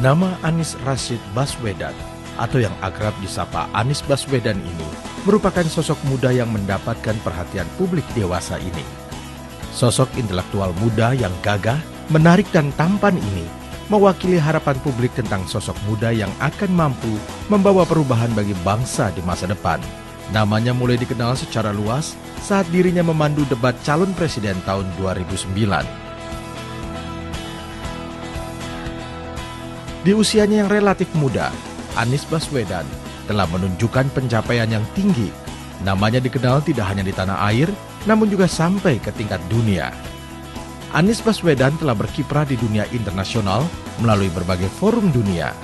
Nama Anies Rashid Baswedan atau yang akrab disapa Anies Baswedan ini merupakan sosok muda yang mendapatkan perhatian publik dewasa ini. Sosok intelektual muda yang gagah, menarik dan tampan ini mewakili harapan publik tentang sosok muda yang akan mampu membawa perubahan bagi bangsa di masa depan. Namanya mulai dikenal secara luas saat dirinya memandu debat calon presiden tahun 2009. Di usianya yang relatif muda, Anies Baswedan telah menunjukkan pencapaian yang tinggi. Namanya dikenal tidak hanya di tanah air, namun juga sampai ke tingkat dunia. Anies Baswedan telah berkiprah di dunia internasional melalui berbagai forum dunia.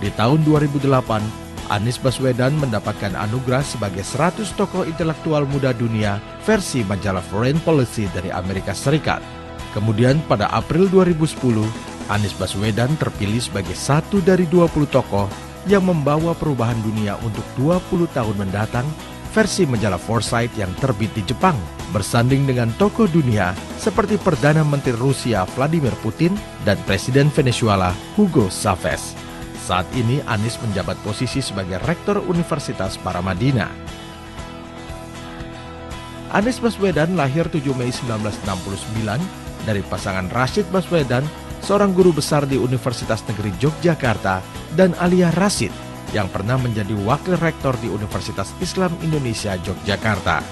Di tahun 2008, Anies Baswedan mendapatkan anugerah sebagai 100 tokoh intelektual muda dunia versi majalah Foreign Policy dari Amerika Serikat. Kemudian pada April 2010, Anies Baswedan terpilih sebagai satu dari 20 tokoh yang membawa perubahan dunia untuk 20 tahun mendatang versi majalah Foresight yang terbit di Jepang, bersanding dengan tokoh dunia seperti Perdana Menteri Rusia Vladimir Putin dan Presiden Venezuela Hugo Chavez. Saat ini Anies menjabat posisi sebagai Rektor Universitas Paramadina. Anies Baswedan lahir 7 Mei 1969 dari pasangan Rashid Baswedan, seorang guru besar di Universitas Negeri Yogyakarta, dan Alia Rashid yang pernah menjadi wakil rektor di Universitas Islam Indonesia Yogyakarta.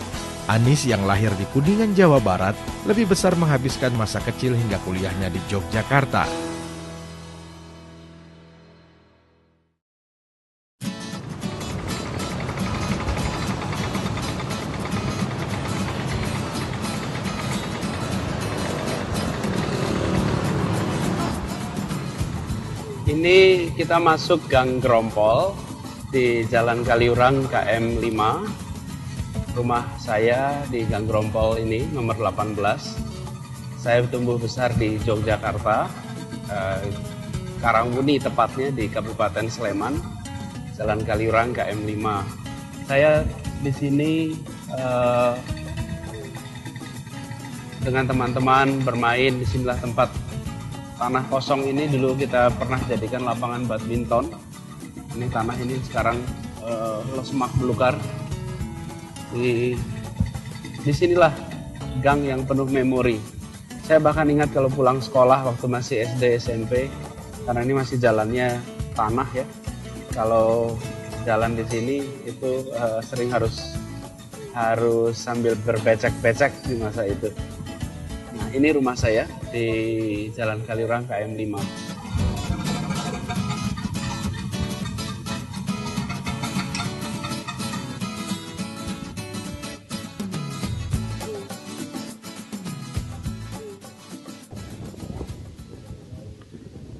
Anies yang lahir di Kuningan, Jawa Barat, lebih besar menghabiskan masa kecil hingga kuliahnya di Yogyakarta. Ini kita masuk Gang Grompol di Jalan Kaliurang KM 5. Rumah saya di Gang Grompol ini nomor 18. Saya tumbuh besar di Yogyakarta, Karangmuni tepatnya di Kabupaten Sleman, Jalan Kaliurang KM 5. Saya di sini dengan teman-teman bermain. Di sinilah tempat tanah kosong ini dulu kita pernah jadikan lapangan badminton. Ini tanah ini sekarang semak belukar. Di sinilah gang yang penuh memori. Saya bahkan ingat kalau pulang sekolah waktu masih SD SMP, karena ini masih jalannya tanah ya. Kalau jalan di sini itu sering harus sambil berbecek-becek di masa itu. Nah, ini rumah saya di Jalan Kaliurang KM 5.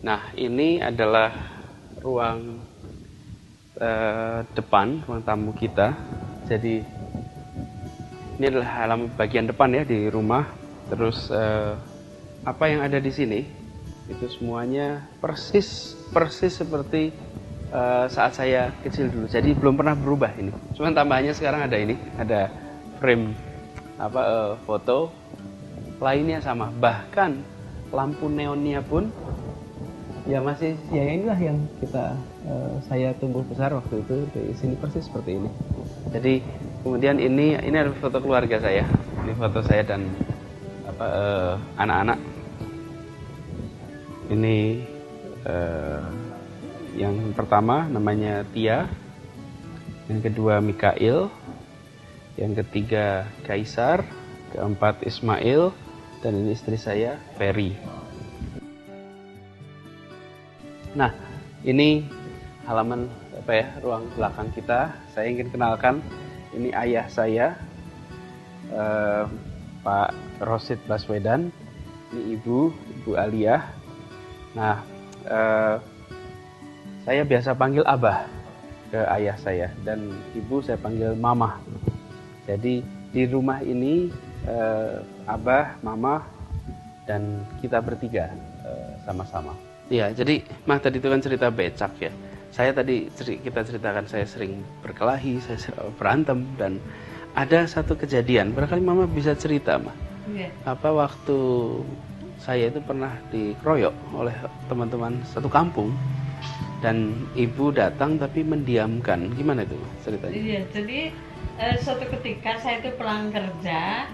Nah, ini adalah ruang depan, ruang tamu kita. Jadi ini adalah halaman bagian depan ya di rumah. Terus apa yang ada di sini itu semuanya persis seperti saat saya kecil dulu. Jadi belum pernah berubah ini. Cuman tambahannya sekarang ada ini, ada frame foto lainnya sama. Bahkan lampu neonnya pun ya masih ya inilah yang saya tumbuh besar waktu itu di sini persis seperti ini. Jadi kemudian ini adalah foto keluarga saya. Ini foto saya dan anak-anak. Ini yang pertama namanya Tia, yang kedua Mikail, yang ketiga Kaisar, keempat Ismail, dan ini istri saya Ferry. Nah, ini halaman ruang belakang kita. Saya ingin kenalkan, ini ayah saya, Pak Rashid Baswedan. Ini Ibu Alia. Nah, saya biasa panggil Abah ke ayah saya, dan Ibu saya panggil Mama. Jadi di rumah ini Abah, Mama, dan kita bertiga sama-sama. Iya, jadi tadi itu kan cerita becak ya. Kita ceritakan saya sering berkelahi, saya berantem, dan ada satu kejadian, barangkali Mama bisa cerita, Ma. Yeah. Waktu saya itu pernah dikeroyok oleh teman-teman satu kampung dan ibu datang tapi mendiamkan. Gimana itu ceritanya? Iya, jadi suatu ketika saya itu pulang kerja,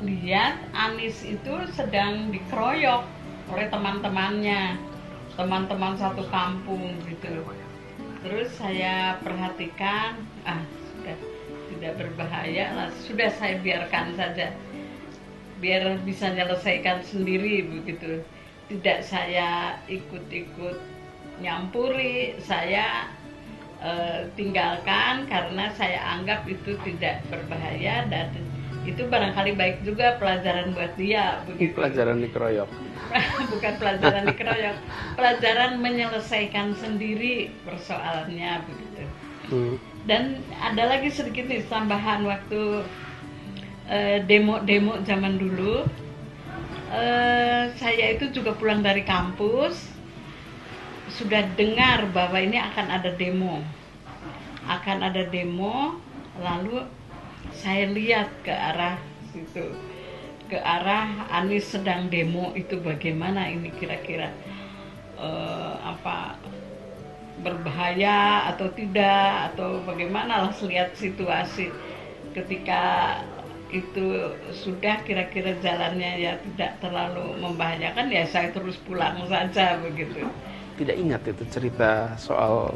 lihat Anis itu sedang dikeroyok oleh teman-temannya, teman-teman satu kampung gitu. Terus saya perhatikan, sudah tidak berbahaya lah, sudah saya biarkan saja, biar bisa menyelesaikan sendiri begitu. Tidak saya ikut-ikut nyampuri, saya tinggalkan karena saya anggap itu tidak berbahaya dan itu barangkali baik juga pelajaran buat dia begitu. Pelajaran dikeroyok. Bukan pelajaran dikeroyok, pelajaran menyelesaikan sendiri persoalannya begitu. Dan ada lagi sedikit nih tambahan waktu demo zaman dulu. Saya itu juga pulang dari kampus, sudah dengar bahwa ini akan ada demo, lalu saya lihat ke arah situ, ke arah Anis sedang demo itu, bagaimana ini kira-kira berbahaya atau tidak, atau bagaimana lah, lihat situasi ketika itu sudah kira-kira jalannya ya tidak terlalu membahayakan, ya saya terus pulang saja begitu. Tidak ingat itu cerita soal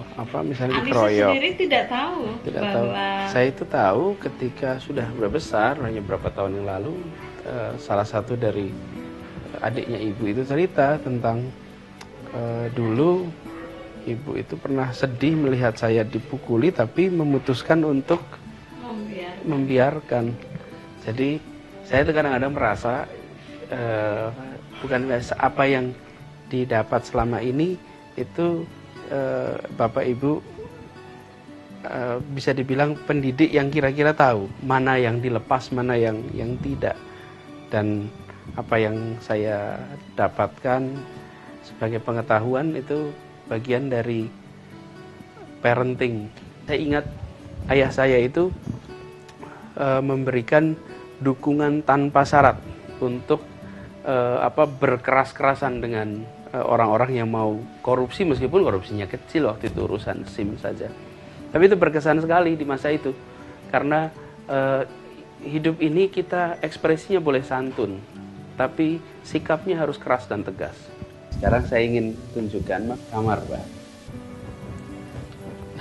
misalnya Anis dikeroyok. sendiri tidak tahu bahwa Saya itu tahu ketika sudah besar, hanya berapa tahun yang lalu, salah satu dari adiknya ibu itu cerita tentang dulu ibu itu pernah sedih melihat saya dipukuli tapi memutuskan untuk membiarkan. Jadi saya itu kadang-kadang merasa bukan apa yang didapat selama ini itu Bapak Ibu bisa dibilang pendidik yang kira-kira tahu mana yang dilepas, mana yang tidak. Dan apa yang saya dapatkan sebagai pengetahuan itu bagian dari parenting. Saya ingat ayah saya itu memberikan dukungan tanpa syarat untuk berkeras-kerasan dengan orang-orang yang mau korupsi, meskipun korupsinya kecil waktu itu, urusan SIM saja. Tapi itu berkesan sekali di masa itu, karena hidup ini kita ekspresinya boleh santun, tapi sikapnya harus keras dan tegas. Sekarang saya ingin tunjukkan kamar, Pak.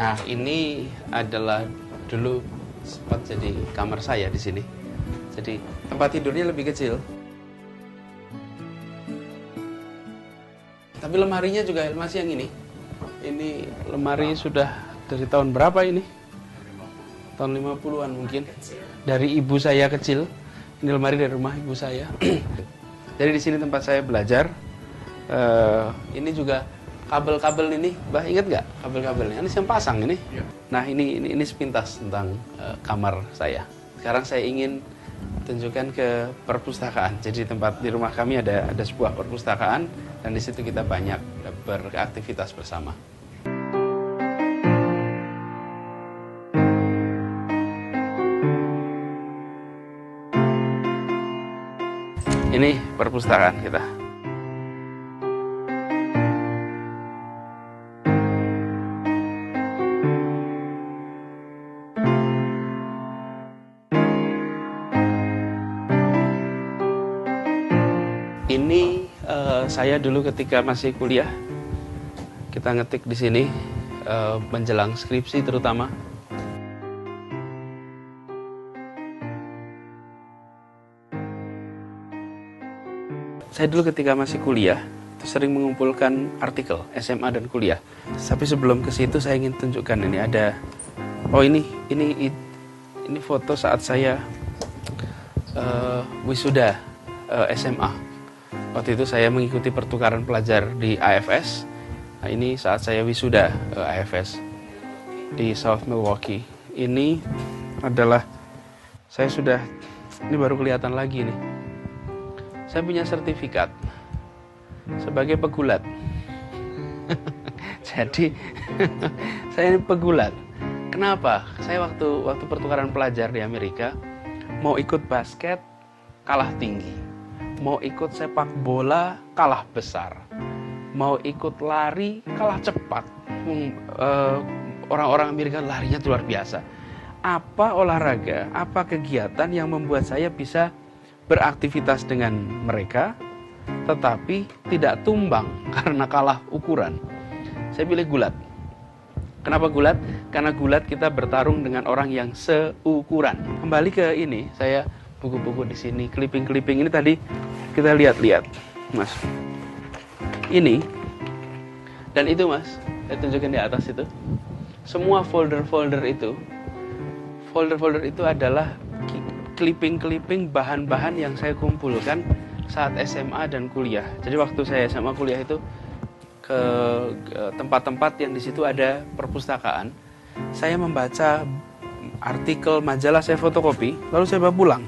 Nah, ini adalah dulu sempat jadi kamar saya di sini. Jadi tempat tidurnya lebih kecil. Tapi lemarinya juga masih yang ini. Ini lemari sudah dari tahun berapa ini? Tahun 50-an mungkin. Dari ibu saya kecil. Ini lemari dari rumah ibu saya. Jadi di sini tempat saya belajar. Ini juga kabel-kabel ini, Mbah, ingat nggak kabel-kabelnya? Ini yang pasang ini. Nah, ini sepintas tentang kamar saya. Sekarang saya ingin tunjukkan ke perpustakaan. Jadi tempat di rumah kami ada sebuah perpustakaan, dan di situ kita banyak beraktivitas bersama. Ini perpustakaan kita. Ini saya dulu ketika masih kuliah, kita ngetik di sini menjelang skripsi terutama. Saya dulu ketika masih kuliah itu sering mengumpulkan artikel SMA dan kuliah. Tapi sebelum ke situ saya ingin tunjukkan ini ada. Oh ini foto saat saya wisuda SMA. Waktu itu saya mengikuti pertukaran pelajar di AFS. Nah, ini saat saya wisuda AFS di South Milwaukee. Ini adalah ini baru kelihatan lagi nih. Saya punya sertifikat sebagai pegulat. Jadi saya ini pegulat. Kenapa? Saya waktu pertukaran pelajar di Amerika mau ikut basket kalah tinggi. Mau ikut sepak bola kalah besar, mau ikut lari kalah cepat. orang-orang Amerika larinya luar biasa. Apa olahraga, apa kegiatan yang membuat saya bisa beraktivitas dengan mereka, tetapi tidak tumbang karena kalah ukuran? Saya pilih gulat. Kenapa gulat? Karena gulat kita bertarung dengan orang yang seukuran. Kembali ke ini, saya buku-buku di sini, clipping-clipping ini tadi kita lihat-lihat, Mas. Ini dan itu, Mas, saya tunjukin di atas itu. Semua folder-folder itu adalah clipping-clipping bahan-bahan yang saya kumpulkan saat SMA dan kuliah. Jadi waktu saya SMA kuliah itu ke tempat-tempat yang di situ ada perpustakaan, saya membaca artikel majalah, saya fotokopi, lalu saya bawa pulang.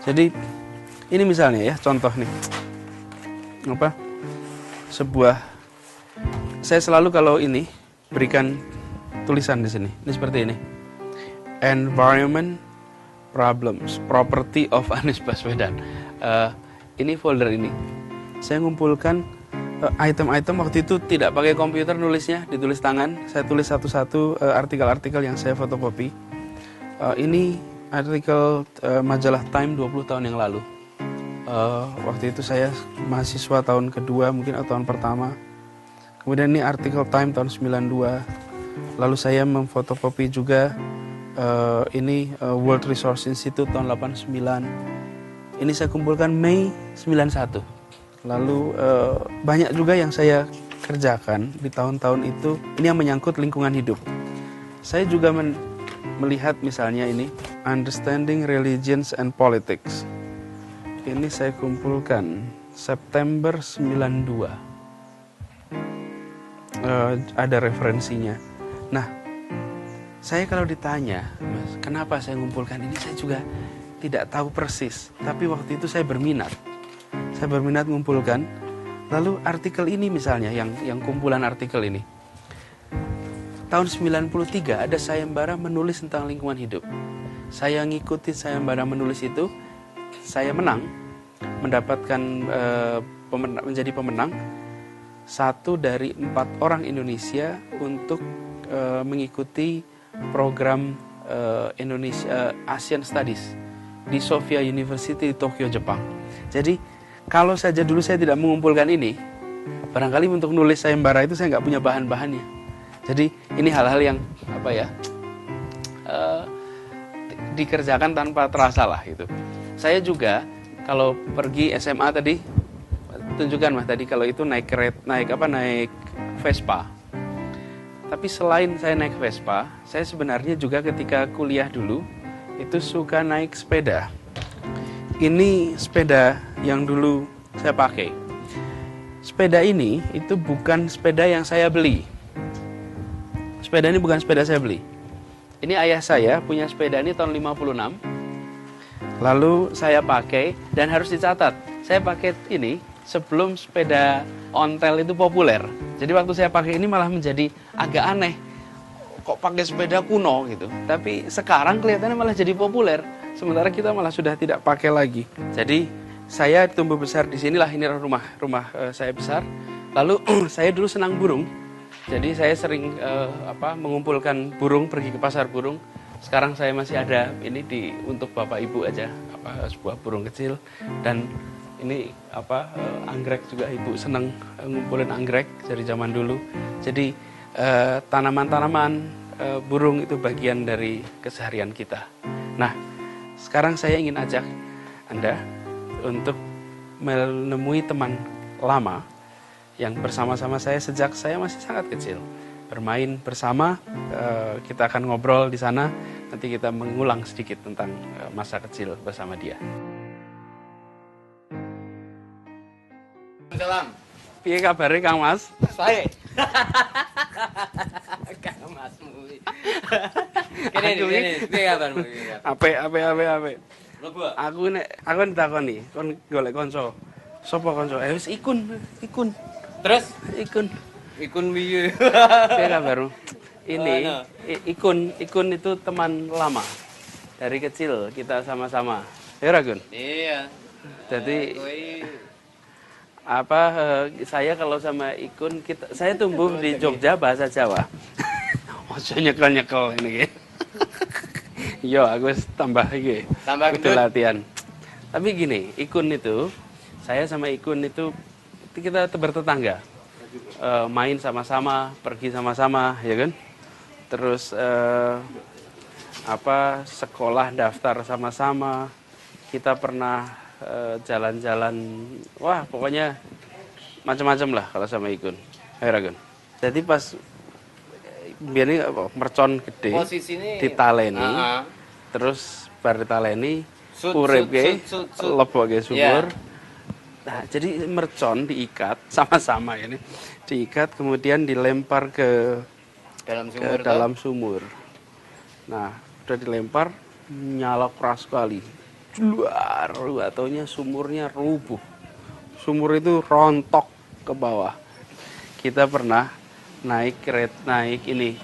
Jadi ini misalnya ya, contoh nih, saya selalu kalau ini berikan tulisan di sini. Ini seperti ini. Environment Problems, Property of Anies Baswedan. Ini folder ini. Saya ngumpulkan item-item, waktu itu tidak pakai komputer nulisnya, ditulis tangan. Saya tulis satu-satu artikel-artikel yang saya fotokopi. Ini artikel majalah Time 20 tahun yang lalu. Waktu itu saya mahasiswa tahun kedua mungkin atau tahun pertama. Kemudian ini artikel Time tahun 92. Lalu saya memfotokopi juga ini World Resource Institute tahun 89. Ini saya kumpulkan Mei 91. Lalu banyak juga yang saya kerjakan di tahun-tahun itu. Ini yang menyangkut lingkungan hidup. Saya juga melihat misalnya ini Understanding Religions and Politics. Ini saya kumpulkan September 92. Ada referensinya. Nah, saya kalau ditanya, Mas, kenapa saya mengumpulkan ini, saya juga tidak tahu persis. Tapi waktu itu saya berminat. Saya berminat mengumpulkan. Lalu artikel ini misalnya, yang kumpulan artikel ini. Tahun 93 ada sayembara menulis tentang lingkungan hidup. Saya ngikuti sayembara menulis itu. Saya menang, mendapatkan menjadi pemenang. 1 dari 4 orang Indonesia untuk mengikuti program Indonesia Asian Studies di Sophia University di Tokyo, Jepang. Jadi kalau saja dulu saya tidak mengumpulkan ini, barangkali untuk nulis sayembara itu saya nggak punya bahan-bahannya. Jadi ini hal-hal yang dikerjakan tanpa terasa lah itu. Saya juga kalau pergi SMA tadi, tunjukkan Mas tadi kalau itu naik Vespa. Tapi selain saya naik Vespa, saya sebenarnya juga ketika kuliah dulu itu suka naik sepeda. Ini sepeda yang dulu saya pakai. Sepeda ini itu bukan sepeda yang saya beli. Sepeda ini bukan sepeda saya beli. Ini ayah saya punya sepeda ini tahun 56. Lalu saya pakai dan harus dicatat. Saya pakai ini sebelum sepeda ontel itu populer. Jadi waktu saya pakai ini malah menjadi agak aneh. Kok pakai sepeda kuno gitu. Tapi sekarang kelihatannya malah jadi populer. Sementara kita malah sudah tidak pakai lagi. Jadi saya tumbuh besar di sinilah, ini rumah saya besar. Lalu saya dulu senang burung. Jadi saya sering mengumpulkan burung, pergi ke pasar burung. Sekarang saya masih ada ini untuk Bapak Ibu aja, sebuah burung kecil. Dan ini anggrek juga, Ibu senang ngumpulin anggrek dari zaman dulu. Jadi tanaman-tanaman, burung itu bagian dari keseharian kita. Nah, sekarang saya ingin ajak Anda untuk menemui teman lama yang bersama-sama saya sejak saya masih sangat kecil. Bermain bersama, kita akan ngobrol di sana. Nanti kita mengulang sedikit tentang masa kecil bersama dia. Salam. Piye kabare Kang Mas? Saya. Kang Mas. Kene piye kabarmu? Apik. Mlebu. Aku ditakoni, kon golek kanca. Sopo kanca? Wis ikun. Terus Ikun piye? Piye kabarmu? Ini Ikun itu teman lama. Dari kecil kita sama-sama. Ya Ragun? Iya. Jadi Saya kalau sama Ikun saya tumbuh di Jogja bahasa Jawa. Ojo nyekel-nyekel ini. Yo, aku tambah iki. Tambah kudu latihan. Tapi gini, Ikun itu saya sama Ikun itu kita bertetangga. Main sama-sama, pergi sama-sama, ya kan? Terus sekolah daftar sama-sama. Kita pernah jalan-jalan, wah pokoknya macam-macam lah kalau sama Ikun. Ayo Ragun. Jadi pas biasanya mercon gede ditaleni, terus bar ditaleni urip ge leboke sumur. Nah, jadi mercon diikat sama-sama ini, diikat kemudian dilempar ke dalam sumur. Nah, udah dilempar nyala keras sekali. Luar, ataunya sumurnya rubuh. Sumur itu rontok ke bawah. Kita pernah naik ini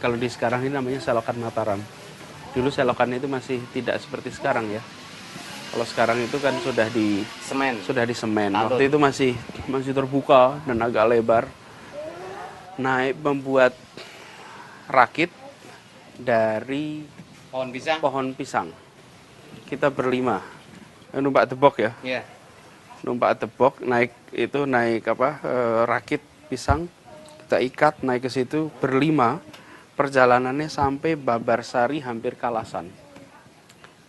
kalau di sekarang ini namanya selokan Mataram. Dulu selokan itu masih tidak seperti sekarang ya. Kalau sekarang itu kan sudah di semen. Waktu itu masih terbuka dan agak lebar. Naik membuat rakit dari pohon pisang. Kita berlima numpak tebok ya. Iya. Numpak tebok naik rakit pisang, kita ikat naik ke situ berlima. Perjalanannya sampai Babarsari hampir Kalasan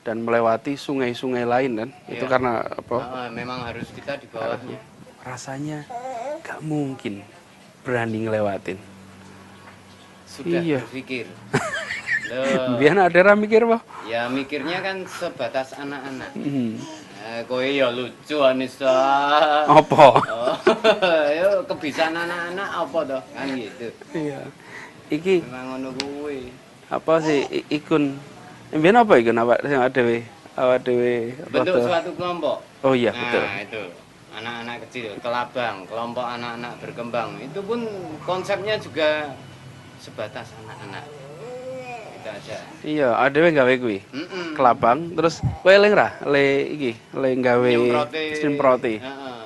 dan melewati sungai-sungai lain kan. Iya. Itu karena memang harus kita di bawahnya. Rasanya gak mungkin berani ngelewatin. Sudah berpikir. Biar ada mikir apa? Ya mikirnya kan sebatas anak-anak. Kowe ya lucu Anissa. Apa? Yo kebiasaan anak-anak apa toh? Kan gitu. Iya. Iki memang ngono kuwi. Apa sih Ikun? Biar apa Ikun awak dhewe bentuk suatu kelompok. Oh iya, betul. Nah, itu. Anak-anak kecil, kelabang, kelompok anak-anak berkembang. Itu pun konsepnya juga sebatas anak-anak. Aja. Iya, adewe gawe kuwi. Kelabang, terus kowe eling ra le gawe semproti. Heeh.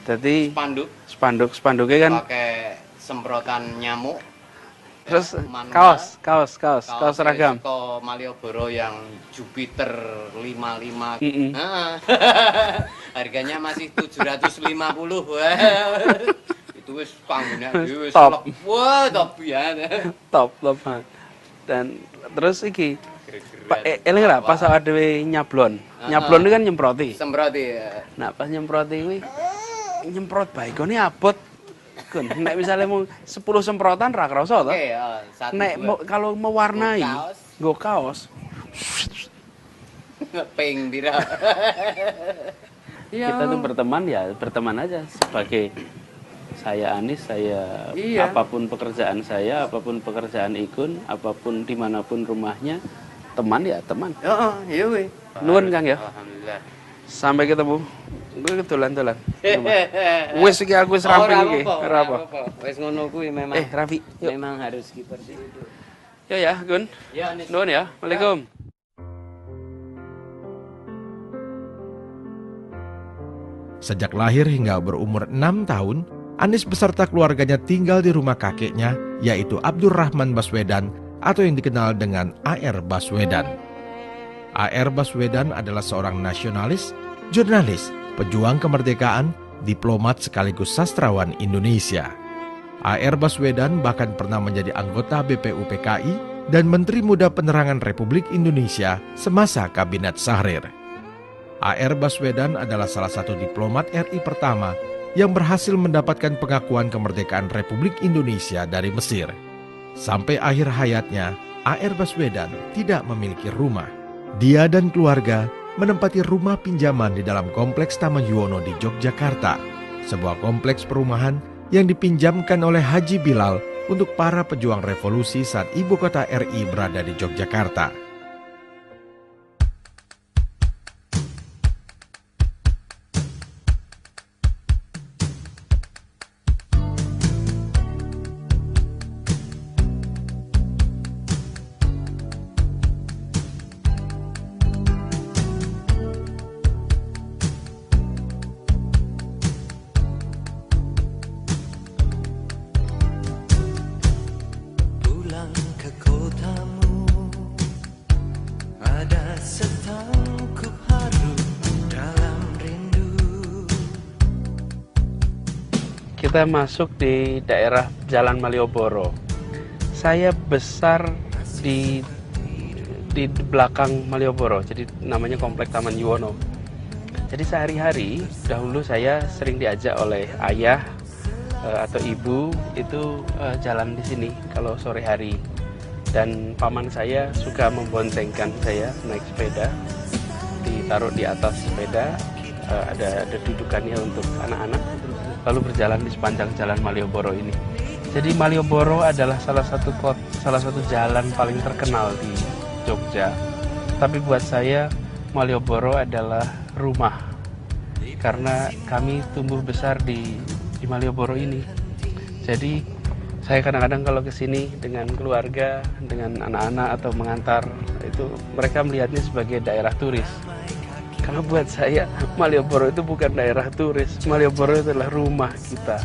Dadi spanduke kan pakai semprotan nyamuk. Terus kaos seragam. Kok Malioboro yang Jupiter 55. Harganya masih 750. Itu wis panggone wis top. Wah, top ya. Top. Dan terus iki eling ra pas dhewe nyablon. Nyablon itu kan nyemproti. Ya. Nah, pas nyemproti kuwi nyemprot baikone abot. Gun, nek misale mau 10 semprotan ra krasa to. Oke, nek kalau mewarnai nggo kaos. Ping dira. Kita tuh berteman aja sebagai saya Anis, apapun pekerjaan saya, apapun pekerjaan Ikun, apapun dimanapun rumahnya, teman. Iya weh. Nuwun Kang ya. Alhamdulillah. Sampai ketemu. Gue dolan-dolan. Wis iki aku wis ramping iki. Ora apa. Wis ngono kuwi memang. Raffi, yuk. Memang harus seperti itu. Ya, Gun. Ya, Anis. Nuwun ya. Waalaikumsalam. Sejak lahir hingga berumur 6 tahun, Anis beserta keluarganya tinggal di rumah kakeknya, yaitu Abdurrahman Baswedan atau yang dikenal dengan A.R. Baswedan. A.R. Baswedan adalah seorang nasionalis, jurnalis, pejuang kemerdekaan, diplomat sekaligus sastrawan Indonesia. A.R. Baswedan bahkan pernah menjadi anggota BPUPKI dan Menteri Muda Penerangan Republik Indonesia semasa Kabinet Syahrir. A.R. Baswedan adalah salah satu diplomat RI pertama yang berhasil mendapatkan pengakuan kemerdekaan Republik Indonesia dari Mesir. Sampai akhir hayatnya, A.R. Baswedan tidak memiliki rumah. Dia dan keluarga menempati rumah pinjaman di dalam Kompleks Taman Yuwono di Yogyakarta, sebuah kompleks perumahan yang dipinjamkan oleh Haji Bilal untuk para pejuang revolusi saat ibu kota RI berada di Yogyakarta. kita masuk di daerah Jalan Malioboro. Saya besar di belakang Malioboro, jadi namanya Komplek Taman Yuwono. Jadi sehari-hari dahulu saya sering diajak oleh ayah atau ibu itu jalan di sini kalau sore hari. Dan paman saya suka memboncengkan saya naik sepeda, ditaruh di atas sepeda, ada dudukannya untuk anak-anak, lalu berjalan di sepanjang Jalan Malioboro ini. Jadi Malioboro adalah salah satu jalan paling terkenal di Jogja. Tapi buat saya Malioboro adalah rumah, karena kami tumbuh besar di Malioboro ini. Jadi saya kadang-kadang kalau ke sini dengan keluarga, dengan anak-anak atau mengantar, itu mereka melihatnya sebagai daerah turis. Karena buat saya Malioboro itu bukan daerah turis. Malioboro adalah rumah kita,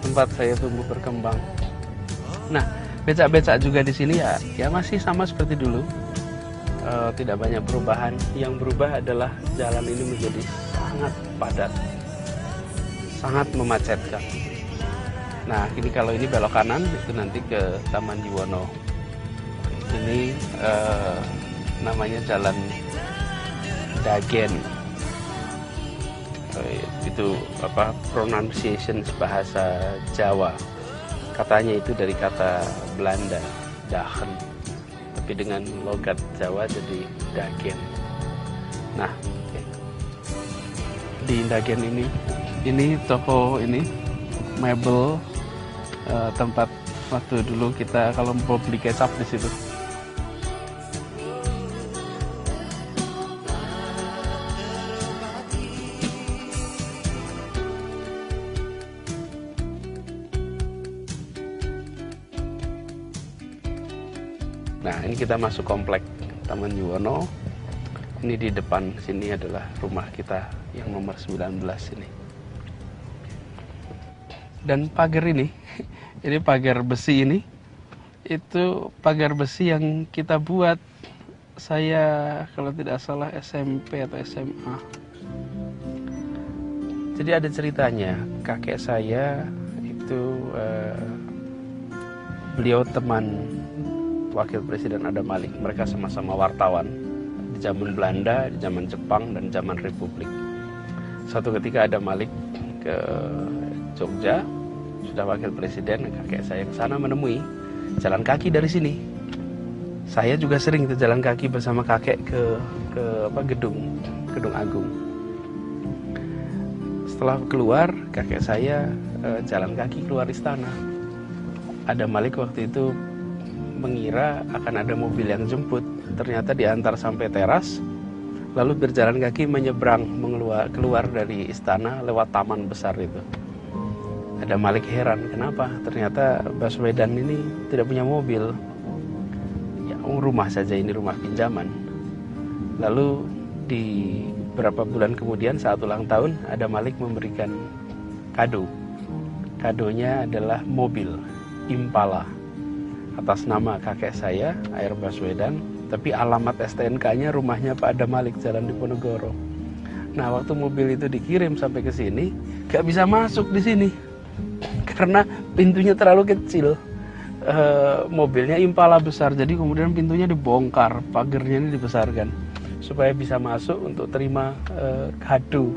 tempat saya tumbuh berkembang. Nah, becak-becak juga di sini ya masih sama seperti dulu. Tidak banyak perubahan. Yang berubah adalah jalan ini menjadi sangat padat, sangat memacetkan. Nah, ini kalau ini belok kanan itu nanti ke Taman Yuwono. Ini namanya Jalan Dagen. Itu pronunciation bahasa Jawa. Katanya itu dari kata Belanda, dagen. Tapi dengan logat Jawa jadi Dagen. Nah, di Dagen ini toko ini mebel, tempat waktu dulu kita kalau mau beli kecap di situ. Nah, ini kita masuk komplek Taman Yuwono. Ini di depan sini adalah rumah kita yang nomor 19 ini. Dan pagar ini pagar besi ini, itu pagar besi yang kita buat saya kalau tidak salah SMP atau SMA. Jadi ada ceritanya, kakek saya itu beliau teman Wakil Presiden Adam Malik. Mereka sama-sama wartawan di zaman Belanda, di zaman Jepang, dan zaman Republik. Suatu ketika Adam Malik ke Jogja, sudah Wakil Presiden, kakek saya ke sana menemui, jalan kaki dari sini. Saya juga sering itu jalan kaki bersama kakek ke gedung agung. Setelah keluar, kakek saya jalan kaki keluar istana. Adam Malik waktu itu mengira akan ada mobil yang jemput, ternyata diantar sampai teras, lalu berjalan kaki menyeberang keluar dari istana lewat taman besar itu. Ada Malik heran, kenapa? Ternyata Baswedan ini tidak punya mobil. Ya, rumah saja, ini rumah pinjaman. Lalu di beberapa bulan kemudian saat ulang tahun, ada Malik memberikan kado. Kadonya adalah mobil Impala atas nama kakek saya, Air Baswedan, tapi alamat STNK-nya rumahnya Pak Adam Malik, Jalan Diponegoro. Nah, waktu mobil itu dikirim sampai ke sini, gak bisa masuk di sini karena pintunya terlalu kecil. Mobilnya Impala besar, jadi kemudian pintunya dibongkar, pagarnya ini dibesarkan supaya bisa masuk untuk terima kado.